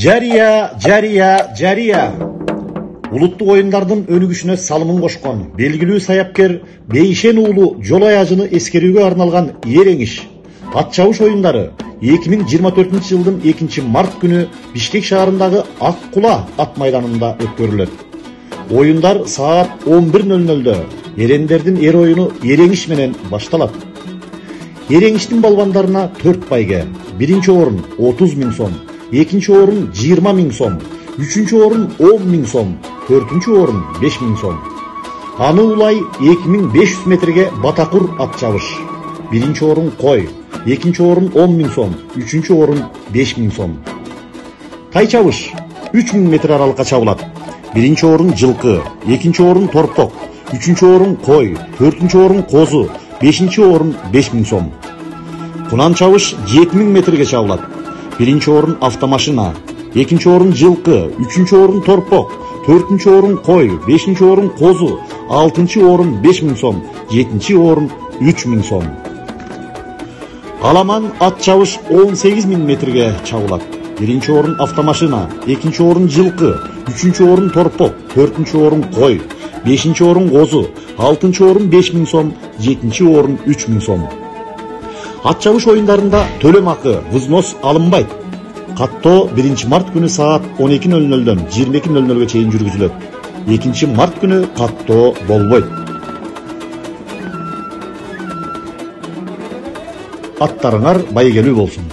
Жария. Улуттук оюндардын өнүгүшүнө салымын кошкон белгилүү саяпкер Бейшен уулу жол аязыны эскерүүгө арналган эрең иш ат чабыш оюндары 2024 жылдын 2 март күнү Бишкек шаарындагы Ак Кула ат майданында өткөрүлөт. Оюндар саат 11:00 эрендердин эр оюну эрең иш менен башталат. Эрең иштин балбандарына 4 байге, биринчи орун 30 000 сом, экинчи орун 20 000 сом, үчүнчү орун 10 000 сом, төртүнчү орун 5 000 сом. Аны улай 2500 метрге батакур ат чабыш. Биринчи орун кой, экинчи орун 10 000 сом, үчүнчү орун 5 000 сом. Тай чабыш 3000 метр аралыкка чабылат. Биринчи орун жылкы, экинчи орун торпок, үчүнчү орун кой, төртүнчү орун козу, бешинчи орун 5 000 сом. Кунан чабыш 7000 метрге чабылат. Биринчи орун автомашина, экинчи орун жылкы, үчүнчү орун торпок, төртүнчү орун кой, бешинчи орун козу, алтынчы орун 5 000 сом, жетинчи орун 3 000 сом. Аламан ат чабыш 18 000 метрге чабылат. Биринчи орун автомашина, экинчи орун жылкы, үчүнчү орун торпок, төртүнчү орун кой, бешинчи орун козу, алтынчы орун 5 000 сом, жетинчи орун 3 000 сом. Ат чабыш оюндарында төлөм акы, взнос алынбайт. Каттоо 1 март күнү саат 12:00 22:00 чейин жүргүзүлөт. 2 март күнү каттоо болбойт. Аттарыңар байгелүү болсун.